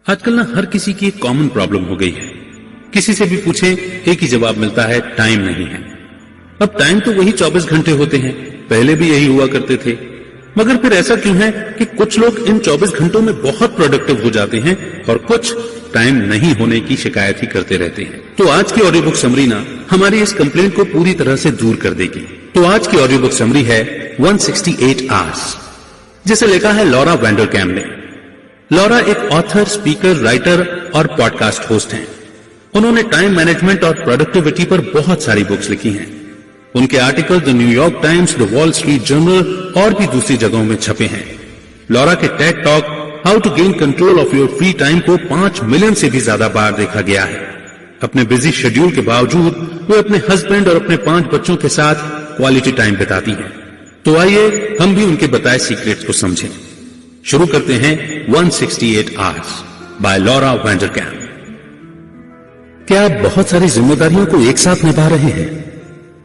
आजकल ना हर किसी की एक कॉमन प्रॉब्लम हो गई है। किसी से भी पूछे एक ही जवाब मिलता है, टाइम नहीं है। अब टाइम तो वही 24 घंटे होते हैं, पहले भी यही हुआ करते थे। मगर फिर ऐसा क्यों है कि कुछ लोग इन 24 घंटों में बहुत प्रोडक्टिव हो जाते हैं और कुछ टाइम नहीं होने की शिकायत ही करते रहते हैं। तो आज की ऑडियो बुक समरी ना हमारी इस कंप्लेंट को पूरी तरह से दूर कर देगी। तो आज की ऑडियो बुक समरी है 168 आवर्स, जिसे लिखा है लॉरा वैंडरकैम ने। लॉरा एक ऑथर, स्पीकर, राइटर और पॉडकास्ट होस्ट हैं। उन्होंने टाइम मैनेजमेंट और प्रोडक्टिविटी पर बहुत सारी बुक्स लिखी हैं। उनके article the New York Times, the Wall Street Journal और भी दूसरी जगहों में छपे हैं। लॉरा के TED talk how to gain control of your free time को 5 मिलियन से भी ज्यादा बार देखा गया है। अपने बिजी शेड्यूल के बावजूद वे अपने हस्बैंड और अपने 5 बच्चों के साथ क्वालिटी टाइम बिताती हैं। तो आइए हम भी उनके बताए सीक्रेट्स को समझें। शुरू करते हैं 168 आवर्स बाय लॉरा वैंडरकैम। क्या आप बहुत सारी जिम्मेदारियों को एक साथ निभा रहे हैं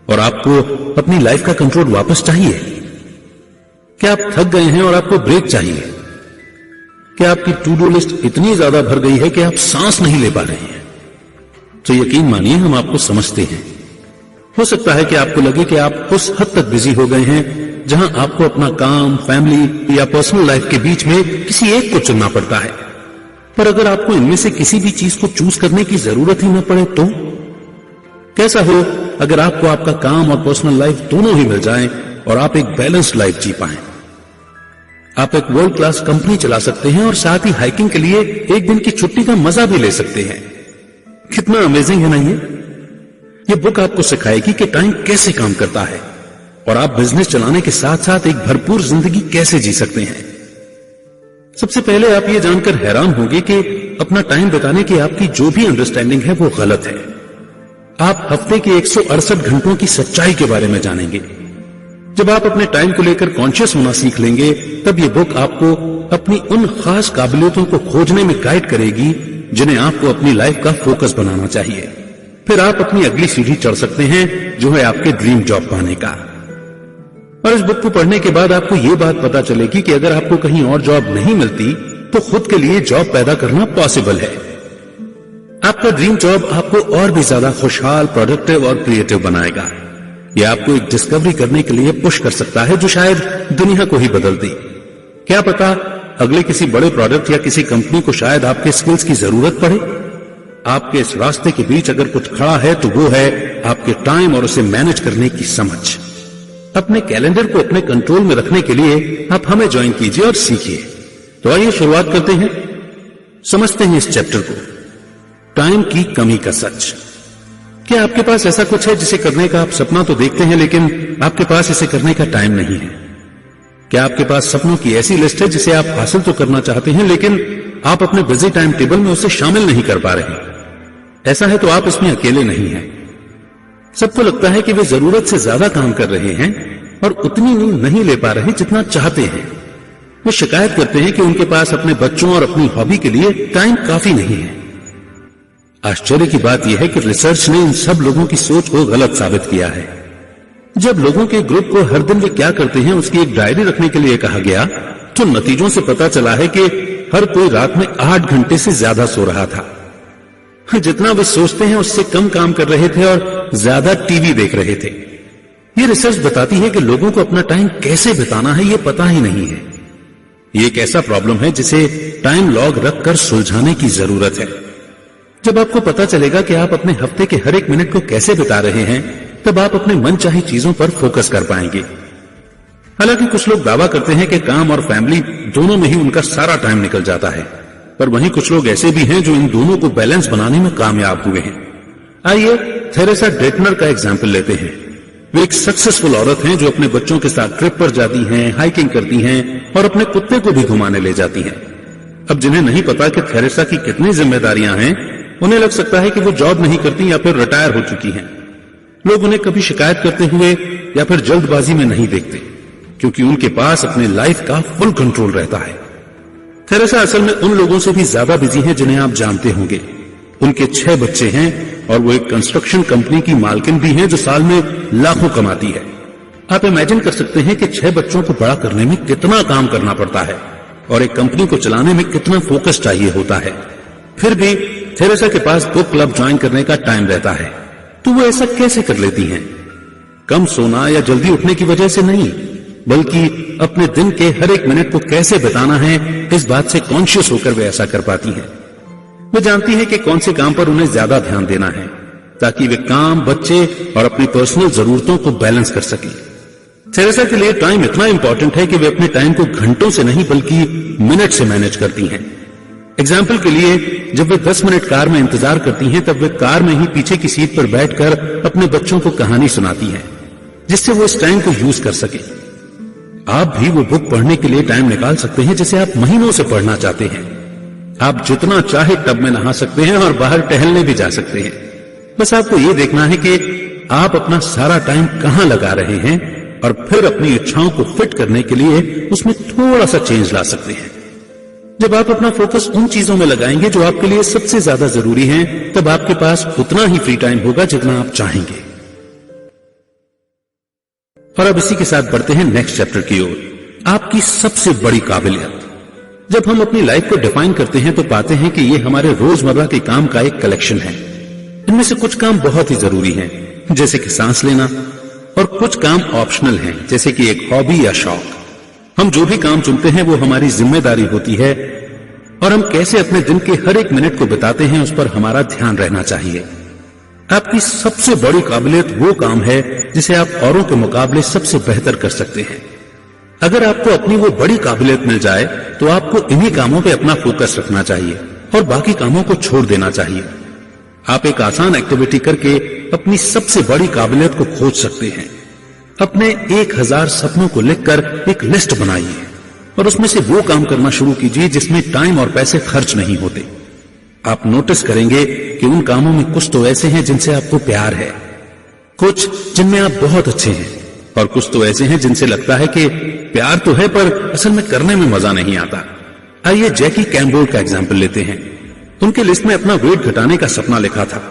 और आपको अपनी लाइफ का कंट्रोल वापस चाहिए? क्या आप थक गए हैं और आपको ब्रेक चाहिए? क्या आपकी टू डू लिस्ट इतनी ज्यादा भर गई है कि आप सांस नहीं ले पा रहे हैं? तो यकीन मानिए हम आपको समझते हैं। हो सकता है कि आपको लगे कि आप उस हद तक बिजी हो गए हैं जहां आपको अपना काम, फैमिली या पर्सनल लाइफ के बीच में किसी एक को चुनना पड़ता है। पर अगर आपको इनमें से किसी भी चीज को चूज करने की जरूरत ही न पड़े तो कैसा हो अगर आपको आपका काम और पर्सनल लाइफ दोनों ही मिल जाएं और आप एक बैलेंस्ड लाइफ जी पाएं। आप एक वर्ल्ड क्लास कंपनी चला सकते हैं और साथ ही हाइकिंग के लिए एक दिन की छुट्टी का मजा भी ले सकते हैं। कितना अमेजिंग है ना ये बुक आपको सिखाएगी कि टाइम कैसे काम करता है और आप बिजनेस चलाने के साथ साथ एक भरपूर जिंदगी कैसे जी सकते हैं। सबसे पहले आप ये जानकर हैरान होंगे कि अपना टाइम बिताने की आपकी जो भी अंडरस्टैंडिंग है वो गलत है। आप हफ्ते के 168 घंटों की सच्चाई के बारे में जानेंगे। जब आप अपने टाइम को लेकर कॉन्शियस होना सीख लेंगे तब ये बुक आपको अपनी उन खास काबिलियतों को खोजने में गाइड करेगी जिन्हें आपको अपनी लाइफ का फोकस बनाना चाहिए। फिर आप अपनी अगली सीढ़ी चढ़ सकते हैं जो है आपके ड्रीम जॉब पाने का। और इस बुक को पढ़ने के बाद आपको ये बात पता चलेगी कि अगर आपको कहीं और जॉब नहीं मिलती तो खुद के लिए जॉब पैदा करना पॉसिबल है। आपका ड्रीम जॉब आपको और भी ज्यादा खुशहाल, प्रोडक्टिव और क्रिएटिव बनाएगा। यह आपको एक डिस्कवरी करने के लिए पुश कर सकता है जो शायद दुनिया को ही बदल दे। क्या पता अगले किसी बड़े प्रोडक्ट या किसी कंपनी को शायद आपके स्किल्स की जरूरत पड़े। आपके इस रास्ते के बीच अगर कुछ खड़ा है तो वो है आपके टाइम और उसे मैनेज करने की समझ। अपने कैलेंडर को अपने कंट्रोल में रखने के लिए आप हमें ज्वाइन कीजिए और सीखिए। तो आइए शुरुआत करते हैं। समझते हैं इस चैप्टर को, टाइम की कमी का सच। क्या आपके पास ऐसा कुछ है जिसे करने का आप सपना तो देखते हैं लेकिन आपके पास इसे करने का टाइम नहीं है? क्या आपके पास सपनों की ऐसी लिस्ट है जिसे आप हासिल तो करना चाहते हैं लेकिन आप अपने बिजी टाइम टेबल में उसे शामिल नहीं कर पा रहे? ऐसा है तो आप इसमें अकेले नहीं हैं। सबको लगता है कि वे जरूरत से ज्यादा काम कर रहे हैं और उतनी नींद नहीं ले पा रहे जितना चाहते हैं। वे शिकायत करते हैं कि उनके पास अपने बच्चों और अपनी हॉबी के लिए टाइम काफी नहीं है। आश्चर्य की बात यह है कि रिसर्च ने इन सब लोगों की सोच को गलत साबित किया है। जब लोगों के ग्रुप को हर दिन वे क्या करते हैं उसकी एक डायरी रखने के लिए कहा गया तो नतीजों से पता चला है कि हर कोई रात में 8 घंटे से ज्यादा सो रहा था। जितना वे सोचते हैं उससे कम काम कर रहे थे और ज्यादा टीवी देख रहे थे। ये रिसर्च बताती है कि लोगों को अपना टाइम कैसे बिताना है ये पता ही नहीं है। ये एक ऐसा प्रॉब्लम है जिसे टाइम लॉग रखकर सुलझाने की जरूरत है। जब आपको पता चलेगा कि आप अपने हफ्ते के हर एक मिनट को कैसे बिता रहे हैं तब आप अपने मनचाही चीजों पर फोकस कर पाएंगे। हालांकि कुछ लोग दावा करते हैं कि काम और फैमिली दोनों में ही उनका सारा टाइम निकल जाता है, पर वहीं कुछ लोग ऐसे भी हैं जो इन दोनों को बैलेंस बनाने में कामयाब हुए हैं। आइए थेरेसा डेटनर का एग्जाम्पल लेते हैं। वे एक सक्सेसफुल औरत हैं जो अपने बच्चों के साथ ट्रिप पर जाती हैं, हाइकिंग करती हैं और अपने कुत्ते को भी घुमाने ले जाती हैं। अब जिन्हें नहीं पता कि थेरेसा की कितनी जिम्मेदारियां हैं, उन्हें लग सकता है कि वो जॉब नहीं करती या फिर रिटायर हो चुकी हैं। लोग उन्हें कभी शिकायत करते हुए या फिर जल्दबाजी में नहीं देखते क्योंकि उनके पास अपने लाइफ का फुल कंट्रोल रहता है। थेरेसा असल में उन लोगों से भी ज्यादा बिजी हैं जिन्हें आप जानते होंगे। उनके 6 बच्चे हैं और वो एक कंस्ट्रक्शन कंपनी की मालकिन भी हैं जो साल में लाखों कमाती है। आप इमेजिन कर सकते हैं कि 6 बच्चों को बड़ा करने में कितना काम करना पड़ता है। और एक कंपनी को चलाने में कितना फोकस चाहिए होता है। फिर भी थेरेसा के पास बुक क्लब ज्वाइन करने का टाइम रहता है, तो वो ऐसा कैसे कर लेती हैं? कम सोना या जल्दी उठने की वजह से नहीं, बल्कि अपने दिन के हर एक मिनट को कैसे बिताना है, इस बात से कॉन्शियस होकर वे ऐसा कर पाती हैं। वे जानती हैं कि कौन से काम पर उन्हें ज्यादा ध्यान देना है, ताकि वे काम, बच्चे और अपनी पर्सनल जरूरतों को बैलेंस कर सकें। थेरेसा के लिए टाइम इतना इंपॉर्टेंट है कि वे अपने टाइम को घंटों से नहीं बल्कि मिनट से मैनेज करती हैं। एग्जाम्पल के लिए, जब वे 10 मिनट कार में इंतजार करती हैं, तब वे कार में ही पीछे की सीट पर बैठकर अपने बच्चों को कहानी सुनाती हैं, जिससे वो इस टाइम को यूज कर सके। आप भी वो बुक पढ़ने के लिए टाइम निकाल सकते हैं जिसे आप महीनों से पढ़ना चाहते हैं। आप जितना चाहे टब में नहा सकते हैं और बाहर टहलने भी जा सकते हैं। बस आपको ये देखना है कि आप अपना सारा टाइम कहां लगा रहे हैं और फिर अपनी इच्छाओं को फिट करने के लिए उसमें थोड़ा सा चेंज ला सकते हैं। जब आप अपना फोकस उन चीजों में लगाएंगे जो आपके लिए सबसे ज्यादा जरूरी हैं, तब आपके पास उतना ही फ्री टाइम होगा जितना आप चाहेंगे। और अब इसी के साथ बढ़ते हैं नेक्स्ट चैप्टर की ओर, आपकी सबसे बड़ी काबिलियत। जब हम अपनी लाइफ को डिफाइन करते हैं तो पाते हैं कि ये हमारे रोजमर्रा के काम का एक कलेक्शन है। इनमें से कुछ काम बहुत ही जरूरी हैं, जैसे कि सांस लेना, और कुछ काम ऑप्शनल हैं, जैसे कि एक हॉबी या शौक। हम जो भी काम चुनते हैं वो हमारी जिम्मेदारी होती है, और हम कैसे अपने दिन के हर एक मिनट को बिताते हैं उस पर हमारा ध्यान रहना चाहिए। आपकी सबसे बड़ी काबिलियत वो काम है जिसे आप औरों के मुकाबले सबसे बेहतर कर सकते हैं। अगर आपको अपनी वो बड़ी काबिलियत मिल जाए तो आपको इन्हीं कामों पे अपना फोकस रखना चाहिए और बाकी कामों को छोड़ देना चाहिए। आप एक आसान एक्टिविटी करके अपनी सबसे बड़ी काबिलियत को खोज सकते हैं। अपने 1000 सपनों को लिखकर एक लिस्ट बनाइए और उसमें से वो काम करना शुरू कीजिए जिसमें टाइम और पैसे खर्च नहीं होते। आप नोटिस करेंगे कि उन कामों में कुछ तो ऐसे हैं जिनसे आपको प्यार है, कुछ जिनमें आप बहुत अच्छे हैं, और कुछ तो ऐसे हैं जिनसे लगता है कि प्यार तो है पर असल में करने में मजा नहीं आता। आइए जैकी कैम्बोल का एग्जाम्पल लेते हैं। उनके लिस्ट में अपना वेट घटाने का सपना लिखा था।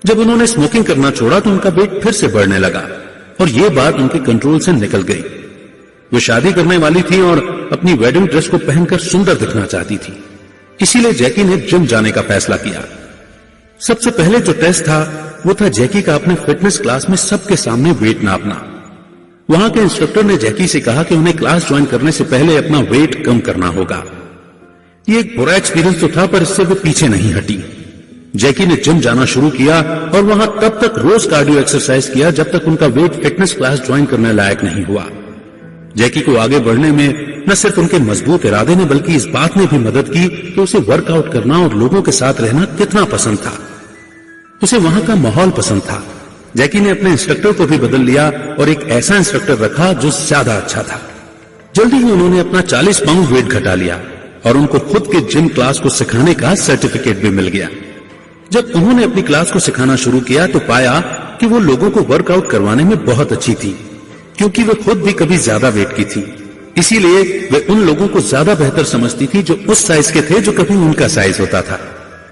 जब उन्होंने स्मोकिंग करना छोड़ा तो उनका वेट फिर से बढ़ने लगा और ये बात उनके कंट्रोल से निकल गई। वो शादी करने वाली थी और अपनी वेडिंग ड्रेस को पहनकर सुंदर दिखना चाहती थी, इसीलिए जैकी ने जिम जाने का फैसला किया। सबसे पहले जो टेस्ट था वो था जैकी का अपने फिटनेस क्लास में सबके सामने वेट नापना। वहां के इंस्ट्रक्टर ने जैकी से कहा कि उन्हें क्लास ज्वाइन करने से पहले अपना वेट कम करना होगा। ये एक बुरा एक्सपीरियंस तो था, पर इससे वो पीछे नहीं हटी। जैकी ने जिम जाना शुरू किया और वहां तब तक रोज कार्डियो एक्सरसाइज किया जब तक उनका वेट फिटनेस क्लास ज्वाइन करने लायक नहीं हुआ। जैकी को आगे बढ़ने में न सिर्फ उनके मजबूत इरादे ने बल्कि इस बात ने भी मदद की कि उसे वर्कआउट करना और लोगों के साथ रहना कितना पसंद था। उसे वहां का माहौल पसंद था। जैकी ने अपने इंस्ट्रक्टर को भी बदल लिया और एक ऐसा इंस्ट्रक्टर रखा जो ज्यादा अच्छा था। जल्दी ही उन्होंने अपना 40 पाउंड वेट घटा लिया और उनको खुद के जिम क्लास को सिखाने का सर्टिफिकेट भी मिल गया। जब उन्होंने अपनी क्लास को सिखाना शुरू किया तो पाया कि वो लोगों को वर्कआउट करवाने में बहुत अच्छी थी, क्योंकि वे खुद भी कभी ज्यादा वेट की थी। इसीलिए वे उन लोगों को ज्यादा बेहतर समझती थी जो उस साइज के थे जो कभी उनका साइज होता था।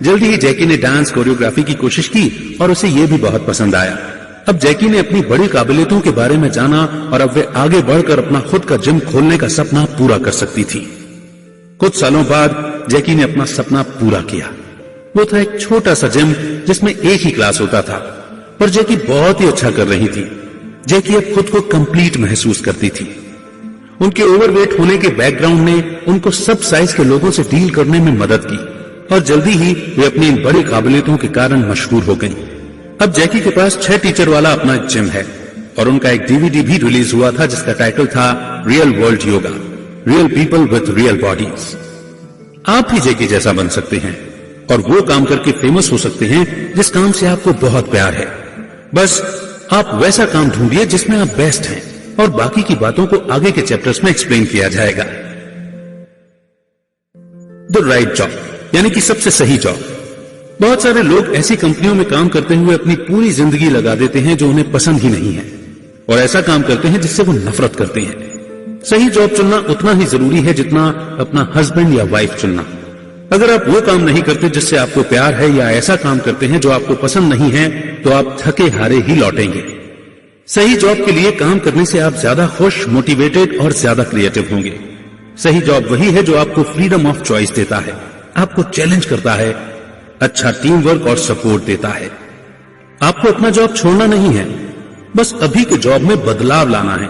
जल्दी ही जैकी ने डांस कोरियोग्राफी की कोशिश की और उसे ये भी बहुत पसंद आया। अब जैकी ने अपनी बड़ी काबिलियतों के बारे में जाना और अब वे आगे बढ़कर अपना खुद का जिम खोलने का सपना पूरा कर सकती थी। कुछ सालों बाद जैकी ने अपना सपना पूरा किया। वो था एक छोटा सा जिम जिसमें एक ही क्लास होता था, पर जैकी बहुत ही अच्छा कर रही थी। जैकी अब खुद को कंप्लीट महसूस करती थी। उनके ओवरवेट होने के बैकग्राउंड ने उनको सब साइज के लोगों से डील करने में मदद की और जल्दी ही वे अपनी इन बड़ी काबिलियतों के कारण मशहूर हो गई। अब जैकी के पास 6 टीचर वाला अपना जिम है और उनका एक डीवीडी भी रिलीज हुआ था जिसका टाइटल था real world yoga, real people with real bodies. आप भी जैकी जैसा बन सकते हैं और वो काम करके फेमस हो सकते हैं जिस काम से आपको बहुत प्यार है। बस आप वैसा काम ढूंढिए जिसमें आप बेस्ट हैं और बाकी की बातों को आगे के चैप्टर्स में एक्सप्लेन किया जाएगा। द राइट जॉब, यानी कि सबसे सही जॉब। बहुत सारे लोग ऐसी कंपनियों में काम करते हुए अपनी पूरी जिंदगी लगा देते हैं जो उन्हें पसंद ही नहीं है और ऐसा काम करते हैं जिससे वो नफरत करते हैं। सही जॉब चुनना उतना ही जरूरी है जितना अपना हस्बैंड या वाइफ चुनना। अगर आप वो काम नहीं करते जिससे आपको प्यार है या ऐसा काम करते हैं जो आपको पसंद नहीं है तो आप थके हारे ही लौटेंगे। सही जॉब के लिए काम करने से आप ज्यादा खुश, मोटिवेटेड और ज्यादा क्रिएटिव होंगे। सही जॉब वही है जो आपको फ्रीडम ऑफ चॉइस देता है, आपको चैलेंज करता है, अच्छा टीम वर्क और सपोर्ट देता है। आपको अपना जॉब छोड़ना नहीं है, बस अभी के जॉब में बदलाव लाना है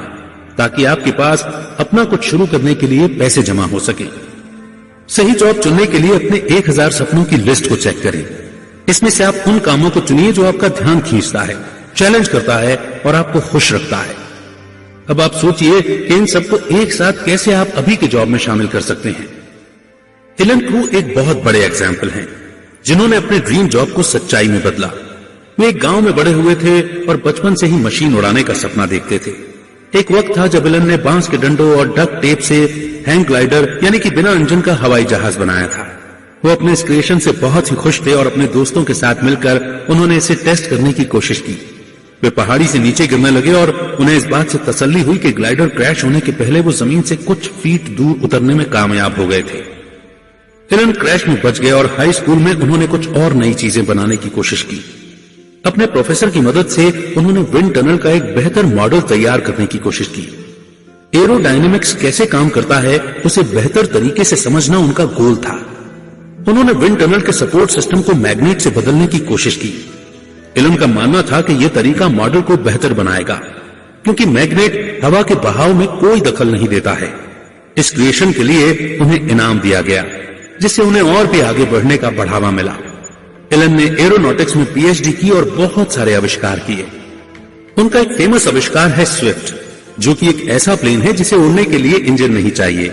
ताकि आपके पास अपना कुछ शुरू करने के लिए पैसे जमा हो सके। सही जॉब चुनने के लिए अपने 1000 सपनों की लिस्ट को चेक करें। इसमें से आप उन कामों को चुनिए जो आपका ध्यान खींचता है, चैलेंज करता है और आपको खुश रखता है। अब आप सोचिए कि इन सबको एक साथ कैसे आप अभी के जॉब में शामिल कर सकते हैं। एलन क्रू एक बहुत बड़े एग्जाम्पल हैं, जिन्होंने अपने ड्रीम जॉब को सच्चाई में बदला। वे एक गांव में बड़े हुए थे और बचपन से ही मशीन उड़ाने का सपना देखते थे। एक वक्त था जब एलन ने बांस के डंडों और डक टेप से हैंग ग्लाइडर यानी कि बिना इंजन का हवाई जहाज बनाया था। वो अपने इस क्रिएशन से बहुत ही खुश थे और अपने दोस्तों के साथ मिलकर उन्होंने इसे टेस्ट करने की कोशिश की। वे पहाड़ी से नीचे गिरने लगे और उन्हें इस बात से तसल्ली हुई कि ग्लाइडर क्रैश होने के पहले वो जमीन से कुछ फीट दूर उतरने में कामयाब हो गए थे। एलन क्रैश में बच गए और हाई स्कूल में उन्होंने कुछ और नई चीजें बनाने की कोशिश की। अपने प्रोफेसर की मदद से उन्होंने विंड टनल का एक बेहतर मॉडल तैयार करने की कोशिश की। एरोडायनेमिक्स कैसे काम करता है उसे बेहतर तरीके से समझना उनका गोल था। उन्होंने विंड टनल के सपोर्ट सिस्टम को मैग्नेट से बदलने की कोशिश की। एलन का मानना था कि यह तरीका मॉडल को बेहतर बनाएगा, क्योंकि मैग्नेट हवा के बहाव में कोई दखल नहीं देता है। इस क्रिएशन के लिए उन्हें इनाम दिया गया, जिससे उन्हें और भी आगे बढ़ने का बढ़ावा मिला। एलन ने एरोनॉटिक्स में पीएचडी की और बहुत सारे आविष्कार किए। उनका एक फेमस आविष्कार है स्विफ्ट, जो कि एक ऐसा प्लेन है जिसे उड़ने के लिए इंजन नहीं चाहिए।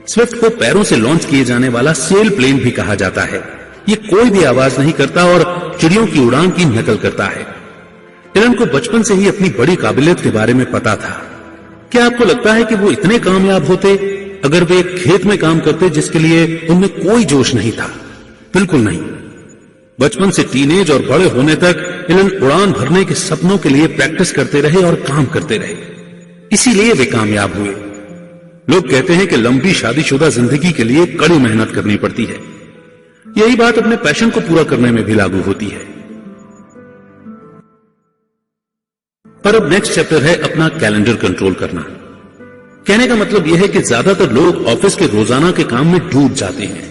स्विफ्ट को पैरों से लॉन्च किए जाने वाला सेल प्लेन भी कहा जाता है। ये कोई भी आवाज नहीं करता और चिड़ियों की उड़ान की नकल करता है। एलन को बचपन से ही अपनी बड़ी काबिलियत के बारे में पता था। क्या आपको लगता है कि वो इतने कामयाब होते अगर वे एक खेत में काम करते जिसके लिए उनमें कोई जोश नहीं था? बिल्कुल नहीं। बचपन से टीनेज और बड़े होने तक एलन उड़ान भरने के सपनों के लिए प्रैक्टिस करते रहे और काम करते रहे, इसीलिए वे कामयाब हुए। लोग कहते हैं कि लंबी शादीशुदा जिंदगी के लिए कड़ी मेहनत करनी पड़ती है। यही बात अपने पैशन को पूरा करने में भी लागू होती है। पर अब नेक्स्ट चैप्टर है अपना कैलेंडर कंट्रोल करना। कहने का मतलब यह है कि ज्यादातर लोग ऑफिस के रोजाना के काम में डूब जाते हैं।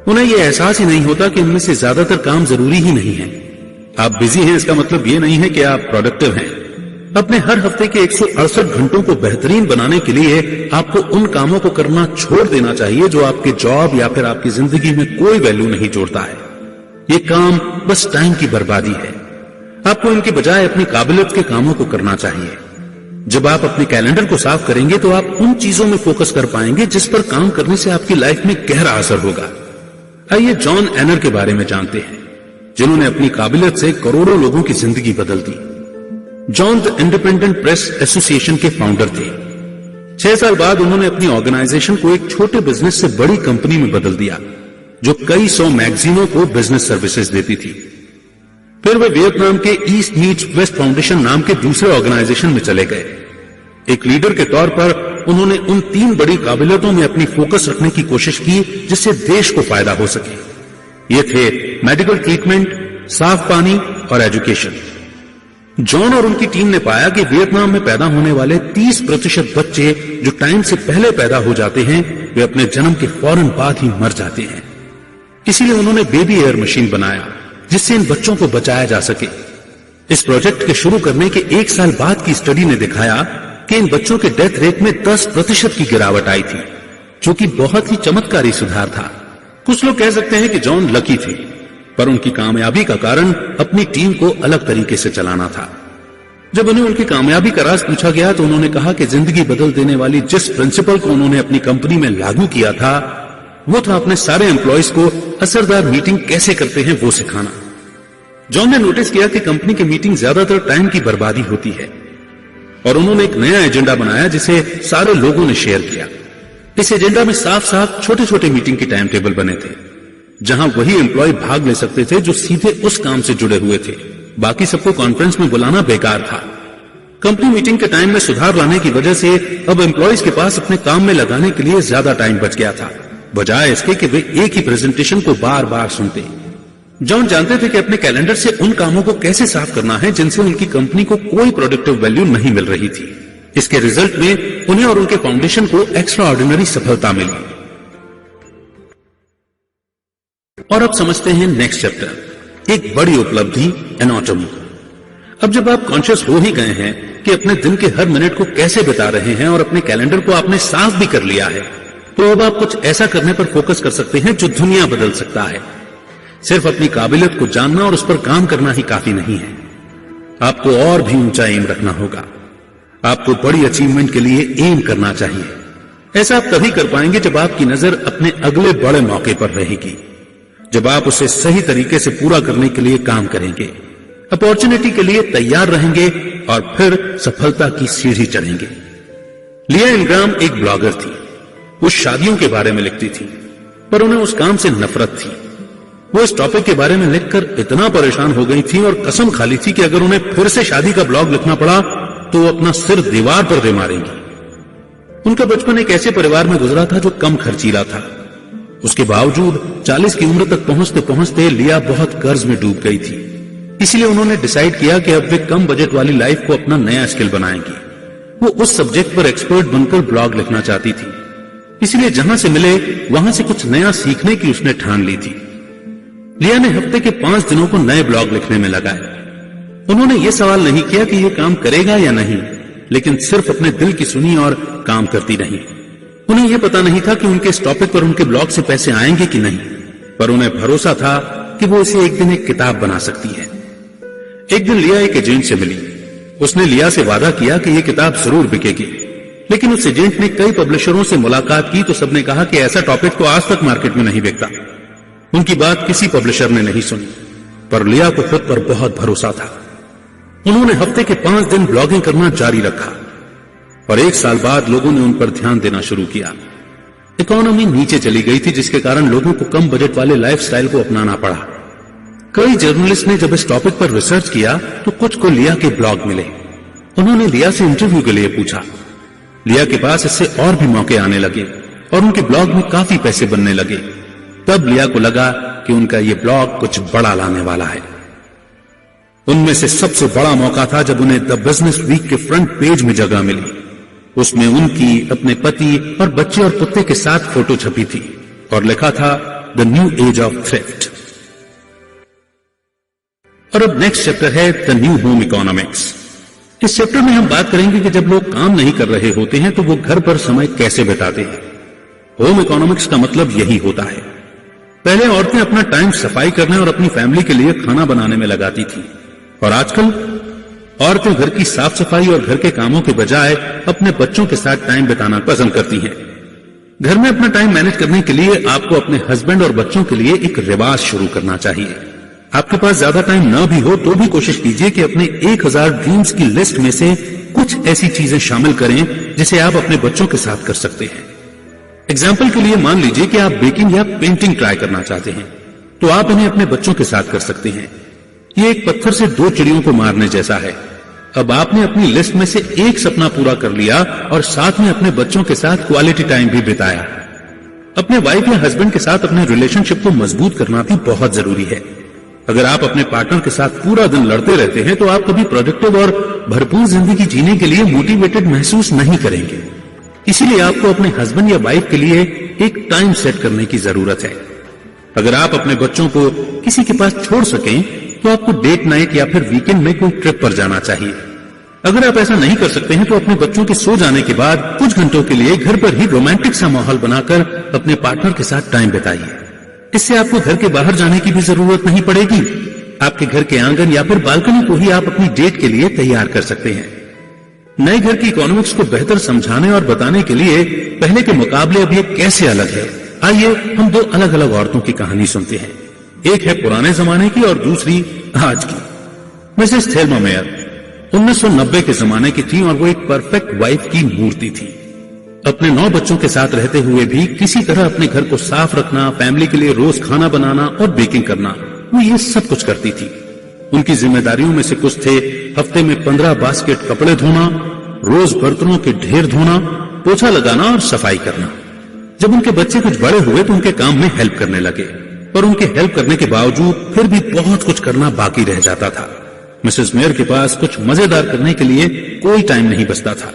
उन्हें यह एहसास ही नहीं होता कि इनमें से ज्यादातर काम जरूरी ही नहीं है। आप बिजी हैं इसका मतलब यह नहीं है कि आप प्रोडक्टिव हैं। अपने हर हफ्ते के 168 घंटों को बेहतरीन बनाने के लिए आपको उन कामों को करना छोड़ देना चाहिए जो आपके जॉब या फिर आपकी जिंदगी में कोई वैल्यू नहीं जोड़ता है। ये काम बस टाइम की बर्बादी है। आपको इनके बजाय अपनी काबिलियत के कामों को करना चाहिए। जब आप अपने कैलेंडर को साफ करेंगे तो आप उन चीजों में फोकस कर पाएंगे जिस पर काम करने से आपकी लाइफ में गहरा असर होगा। आइए जॉन एनर के बारे में जानते हैं, जिन्होंने अपनी काबिलियत से करोड़ों लोगों की जिंदगी बदल दी। John the Independent Press Association के फाउंडर थे। 6 साल बाद उन्होंने अपनी ऑर्गेनाइजेशन को एक छोटे बिजनेस से बड़ी कंपनी में बदल दिया, जो कई 100 मैगजीनों को बिजनेस सर्विसेज देती थी। फिर वे वियतनाम के ईस्ट मीट्स वेस्ट फाउंडेशन नाम के दूसरे ऑर्गेनाइजेशन में चले गए। एक लीडर के तौर पर उन्होंने उन 3 बड़ी काबिलियतों में अपनी फोकस रखने की कोशिश की जिससे देश को फायदा हो सके। ये थे मेडिकल ट्रीटमेंट, साफ पानी और एजुकेशन। जॉन और उनकी टीम ने पाया कि वियतनाम में पैदा होने वाले 30% बच्चे जो टाइम से पहले पैदा हो जाते हैं, वे अपने जन्म के फौरन बाद ही मर जाते हैं। इसीलिए उन्होंने बेबी एयर मशीन बनाया जिससे इन बच्चों को बचाया जा सके। इस प्रोजेक्ट के शुरू करने के 1 साल बाद की स्टडी ने दिखाया कि इन बच्चों के डेथ रेट में 10% की गिरावट आई थी, जो कि बहुत ही चमत्कारी सुधार था। कुछ लोग कह सकते हैं कि जॉन लकी थे, पर उनकी कामयाबी का कारण अपनी टीम को अलग तरीके से चलाना था। जब उन्हें उनकी कामयाबी का राज पूछा गया तो उन्होंने कहा कि जिंदगी बदल देने वाली जिस प्रिंसिपल को उन्होंने अपनी कंपनी में लागू किया था, वो था अपने सारे एम्प्लॉयज को असरदार मीटिंग कैसे करते हैं वो सिखाना। जॉन ने नोटिस किया कि कंपनी की मीटिंग ज्यादातर टाइम की बर्बादी होती है और उन्होंने एक नया एजेंडा बनाया जिसे सारे लोगों ने शेयर किया। इस एजेंडा में साफ साफ छोटे छोटे मीटिंग के टाइम टेबल बने थे, जहां वही एम्प्लॉय भाग ले सकते थे जो सीधे उस काम से जुड़े हुए थे। बाकी सबको कॉन्फ्रेंस में बुलाना बेकार था। कंपनी मीटिंग के टाइम में सुधार लाने की वजह से अब एम्प्लॉयज के पास अपने काम में लगाने के लिए ज्यादा टाइम बच गया था, बजाय इसके कि वे एक ही प्रेजेंटेशन को बार बार सुनते। जॉन जानते थे कि अपने कैलेंडर से उन कामों को कैसे साफ करना है जिनसे उनकी कंपनी को कोई प्रोडक्टिव वैल्यू नहीं मिल रही थी। इसके रिजल्ट में उन्हें और उनके फाउंडेशन को एक्स्ट्रा ऑर्डिनरी सफलता मिली। और अब समझते हैं नेक्स्ट चैप्टर, एक बड़ी उपलब्धि, एनाटॉमी। अब जब आप कॉन्शियस हो ही गए हैं कि अपने दिन के हर मिनट को कैसे बिता रहे हैं और अपने कैलेंडर को आपने साफ भी कर लिया है, तो अब आप कुछ ऐसा करने पर फोकस कर सकते हैं जो दुनिया बदल सकता है। सिर्फ अपनी काबिलियत को जानना और उस पर काम करना ही काफी नहीं है, आपको और भी ऊंचा एम रखना होगा। आपको बड़ी अचीवमेंट के लिए एम करना चाहिए। ऐसा आप तभी कर पाएंगे जब आपकी नजर अपने अगले बड़े मौके पर रहेगी, जब आप उसे सही तरीके से पूरा करने के लिए काम करेंगे, अपॉर्चुनिटी के लिए तैयार रहेंगे और फिर सफलता की सीढ़ी चढ़ेंगे। लिया इंग्राम एक ब्लॉगर थी। वो शादियों के बारे में लिखती थी, पर उन्हें उस काम से नफरत थी। वो इस टॉपिक के बारे में लिखकर इतना परेशान हो गई थी और कसम खा ली थी कि अगर उन्हें फिर से शादी का ब्लॉग लिखना पड़ा तो वो अपना सिर दीवार पर दे मारेंगी। उनका बचपन एक ऐसे परिवार में गुजरा था जो कम खर्चीला था। उसके बावजूद 40 की उम्र तक पहुंचते पहुंचते लिया बहुत कर्ज में डूब गई थी। इसलिए उन्होंने डिसाइड किया कि अब वे कम बजट वाली लाइफ को अपना नया स्किल बनाएंगी। वो उस सब्जेक्ट पर एक्सपर्ट बनकर ब्लॉग लिखना चाहती थी, इसलिए जहां से मिले वहां से कुछ नया सीखने की उसने ठान ली थी। लिया ने हफ्ते के 5 दिनों को नए ब्लॉग लिखने में लगाए। उन्होंने ये सवाल नहीं किया कि ये काम करेगा या नहीं, लेकिन सिर्फ अपने दिल की सुनी और काम करती रही। उन्हें यह पता नहीं था कि उनके इस टॉपिक पर उनके ब्लॉग से पैसे आएंगे कि नहीं, पर उन्हें भरोसा था कि वो इसे एक दिन एक किताब बना सकती है। एक दिन लिया एक एजेंट से मिली। उसने लिया से वादा किया कि यह किताब जरूर बिकेगी, लेकिन उस एजेंट ने कई पब्लिशरों से मुलाकात की तो सबने कहा कि ऐसा टॉपिक तो आज तक मार्केट में नहीं बिकता। उनकी बात किसी पब्लिशर ने नहीं सुनी, पर लिया को खुद पर बहुत भरोसा था। उन्होंने हफ्ते के 5 दिन ब्लॉगिंग करना जारी रखा और 1 साल बाद लोगों ने उन पर ध्यान देना शुरू किया। इकोनॉमी नीचे चली गई थी, जिसके कारण लोगों को कम बजट वाले लाइफस्टाइल को अपनाना पड़ा। कई जर्नलिस्ट ने जब इस टॉपिक पर रिसर्च किया तो कुछ को लिया के ब्लॉग मिले। उन्होंने लिया से इंटरव्यू के लिए पूछा। लिया के पास इससे और भी मौके आने लगे और उनके ब्लॉग में काफी पैसे बनने लगे। तब लिया को लगा कि उनका ये ब्लॉग कुछ बड़ा लाने वाला है। उनमें से सबसे बड़ा मौका था जब उन्हें द बिजनेस वीक के फ्रंट पेज में जगह मिली। उसमें उनकी, अपने पति और बच्चे और कुत्ते के साथ फोटो छपी थी और लिखा था the new age of thrift. और अब नेक्स्ट चैप्टर है द न्यू होम इकोनॉमिक्स। इस चैप्टर में हम बात करेंगे कि जब लोग काम नहीं कर रहे होते हैं तो वो घर पर समय कैसे बिताते हैं। होम इकोनॉमिक्स का मतलब यही होता है। पहले औरतें अपना टाइम सफाई करने और अपनी फैमिली के लिए खाना बनाने में लगाती थी, और आजकल औरतें घर की साफ सफाई और घर के कामों के बजाय अपने बच्चों के साथ टाइम बिताना पसंद करती हैं। घर में अपना टाइम मैनेज करने के लिए आपको अपने हस्बैंड और बच्चों के लिए एक रिवाज शुरू करना चाहिए। आपके पास ज्यादा टाइम न भी हो तो भी कोशिश कीजिए कि अपने 1000 ड्रीम्स की लिस्ट में से कुछ ऐसी चीजें शामिल करें जिसे आप अपने बच्चों के साथ कर सकते हैं। एग्जाम्पल के लिए मान लीजिए कि आप बेकिंग या पेंटिंग ट्राई करना चाहते हैं, तो आप इन्हें अपने बच्चों के साथ कर सकते हैं। ये एक पत्थर से 2 चिड़ियों को मारने जैसा है। अब आपने अपनी लिस्ट में से एक सपना पूरा कर लिया और साथ में अपने बच्चों के साथ क्वालिटी टाइम भी बिताया। अपने वाइफ या हस्बैंड के साथ अपने रिलेशनशिप को मजबूत करना भी बहुत जरूरी है। अगर आप अपने पार्टनर के साथ पूरा दिन लड़ते रहते हैं तो आप कभी प्रोडक्टिव और भरपूर जिंदगी जीने के लिए मोटिवेटेड महसूस नहीं करेंगे। इसीलिए आपको अपने हस्बैंड या वाइफ के लिए एक टाइम सेट करने की जरूरत है। अगर आप अपने बच्चों को किसी के पास छोड़ सकें तो आपको डेट नाइट या फिर वीकेंड में कोई ट्रिप पर जाना चाहिए। अगर आप ऐसा नहीं कर सकते हैं तो अपने बच्चों के सो जाने के बाद कुछ घंटों के लिए घर पर ही रोमांटिक सा माहौल बनाकर अपने पार्टनर के साथ टाइम बिताइए। इससे आपको घर के बाहर जाने की भी जरूरत नहीं पड़ेगी। आपके घर के आंगन या फिर बालकनी को ही आप अपनी डेट के लिए तैयार कर सकते हैं। नए घर की इकोनॉमिक्स को बेहतर समझाने और बताने के लिए पहले के मुकाबले अब ये कैसे अलग है, आइए हम 2 अलग अलग औरतों की कहानी सुनते हैं। एक है पुराने जमाने की और दूसरी आज की। मिसेस थेल्मा मेयर 1990 के जमाने की थी और वो एक परफेक्ट वाइफ की मूर्ति थी। अपने 9 बच्चों के साथ रहते हुए भी किसी तरह अपने घर को साफ रखना, फैमिली के लिए रोज खाना बनाना और बेकिंग करना, वो ये सब कुछ करती थी। उनकी जिम्मेदारियों में से कुछ थे हफ्ते में 15 बास्केट कपड़े धोना, रोज बर्तनों के ढेर धोना, पोछा लगाना और सफाई करना। जब उनके बच्चे कुछ बड़े हुए तो उनके काम में हेल्प करने लगे, पर उनके हेल्प करने के बावजूद फिर भी बहुत कुछ करना बाकी रह जाता था। मिसेस मेयर के पास कुछ मजेदार करने के लिए कोई टाइम नहीं बचता था।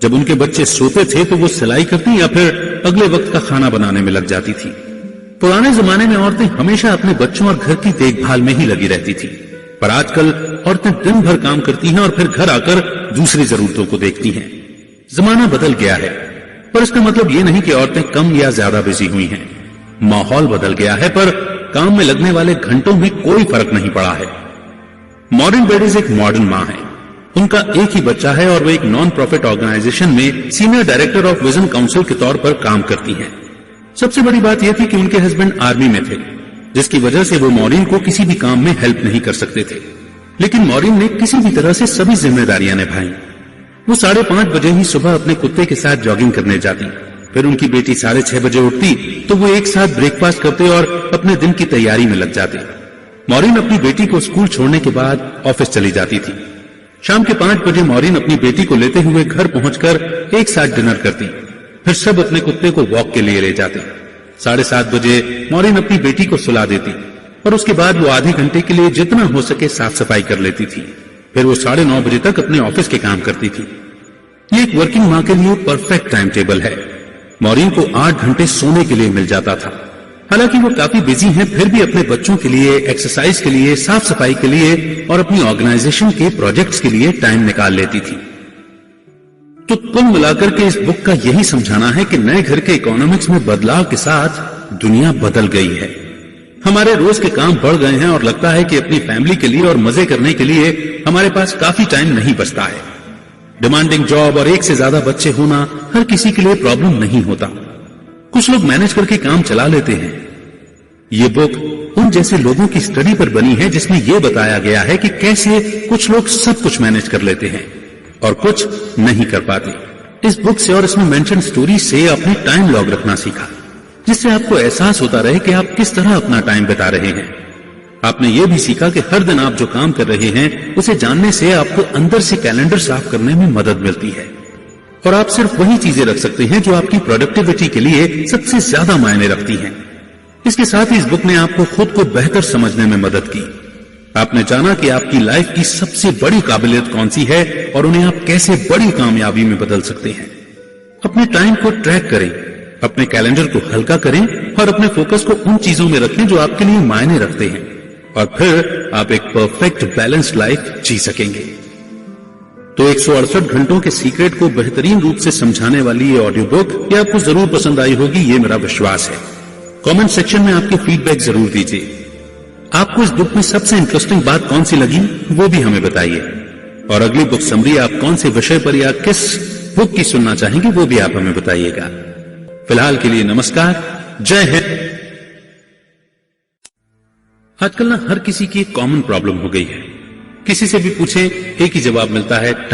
जब उनके बच्चे सोते थे तो वो सिलाई करती या फिर अगले वक्त का खाना बनाने में लग जाती थी। पुराने जमाने में औरतें हमेशा अपने बच्चों और घर की देखभाल में ही लगी रहती थी, पर आजकल औरतें दिन भर काम करती हैं और फिर घर आकर दूसरी जरूरतों को देखती हैं। जमाना बदल गया है, पर इसका मतलब ये नहीं कि औरतें कम या ज्यादा बिजी हुई हैं। माहौल बदल गया है, पर काम में लगने वाले घंटों में कोई फर्क नहीं पड़ा है। मॉडर्न लेडीज एक मॉडर्न माँ है। उनका एक ही बच्चा है और वो एक नॉन प्रॉफिट ऑर्गेनाइजेशन में senior director of vision council के तौर पर काम करती हैं। सबसे बड़ी बात यह थी कि उनके हस्बैंड आर्मी में थे, जिसकी वजह से वो मॉरिन को किसी भी काम में हेल्प नहीं कर सकते थे। लेकिन मॉरिन ने किसी भी तरह से सभी जिम्मेदारियां निभाई। वो 5:30 बजे ही सुबह अपने कुत्ते के साथ जॉगिंग करने जाती, फिर उनकी बेटी 6:30 बजे उठती तो वो एक साथ ब्रेकफास्ट करते और अपने दिन की तैयारी में लग जाते। मॉरिन अपनी बेटी को स्कूल छोड़ने के बाद ऑफिस चली जाती थी। शाम के 5 बजे मॉरिन अपनी बेटी को लेते हुए घर पहुंचकर एक साथ डिनर करती, फिर सब अपने कुत्ते को वॉक के लिए ले जाते। 7:30 बजे मॉरिन अपनी बेटी को सुला देती और उसके बाद वो आधे घंटे के लिए जितना हो सके साफ सफाई कर लेती थी। फिर वो 9:30 बजे तक अपने ऑफिस के काम करती थी। ये एक वर्किंग माँ के लिए परफेक्ट टाइम टेबल है। मॉरिन को 8 घंटे सोने के लिए मिल जाता था। हालांकि वो काफी बिजी हैं, फिर भी अपने बच्चों के लिए, एक्सरसाइज के लिए, साफ सफाई के लिए और अपनी ऑर्गेनाइजेशन के प्रोजेक्ट्स के लिए टाइम निकाल लेती थी। तो कुल मिलाकर के इस बुक का यही समझाना है कि नए घर के इकोनॉमिक्स में बदलाव के साथ दुनिया बदल गई है। हमारे रोज के काम बढ़ गए हैं और लगता है कि अपनी फैमिली के लिए और मजे करने के लिए हमारे पास काफी टाइम नहीं बचता है। डिमांडिंग जॉब और एक से ज्यादा बच्चे होना हर किसी के लिए प्रॉब्लम नहीं होता। कुछ लोग मैनेज करके काम चला लेते हैं। ये बुक उन जैसे लोगों की स्टडी पर बनी है जिसमें यह बताया गया है कि कैसे कुछ लोग सब कुछ मैनेज कर लेते हैं और कुछ नहीं कर पाते। इस बुक से और इसमें मेंशन स्टोरी से अपनी टाइम लॉग रखना सीखा, जिससे आपको एहसास होता रहे कि आप किस तरह अपना टाइम बिता रहे हैं। आपने ये भी सीखा कि हर दिन आप जो काम कर रहे हैं उसे जानने से आपको अंदर से कैलेंडर साफ करने में मदद मिलती है और आप सिर्फ वही चीजें रख सकते हैं जो आपकी प्रोडक्टिविटी के लिए सबसे ज्यादा मायने रखती हैं। इसके साथ ही इस बुक ने आपको खुद को बेहतर समझने में मदद की। आपने जाना कि आपकी लाइफ की सबसे बड़ी काबिलियत कौन सी है और उन्हें आप कैसे बड़ी कामयाबी में बदल सकते हैं। अपने टाइम को ट्रैक करें, अपने कैलेंडर को हल्का करें और अपने फोकस को उन चीजों में रखें जो आपके लिए मायने रखते हैं और फिर आप एक परफेक्ट बैलेंस्ड लाइफ जी सकेंगे। तो 168 घंटों के सीक्रेट को बेहतरीन रूप से समझाने वाली ये ऑडियो बुक ये आपको जरूर पसंद आई होगी, ये मेरा विश्वास है। कमेंट सेक्शन में आपके फीडबैक जरूर दीजिए। आपको इस बुक में सबसे इंटरेस्टिंग बात कौन सी लगी वो भी हमें बताइए और अगली बुक समरी आप कौन से विषय पर या किस बुक की सुनना चाहेंगे वो भी आप हमें बताइएगा। फिलहाल के लिए नमस्कार, जय हिंद। आजकल ना हर किसी की एक कॉमन प्रॉब्लम हो गई है। किसी से भी पूछें एक ही जवाब मिलता है,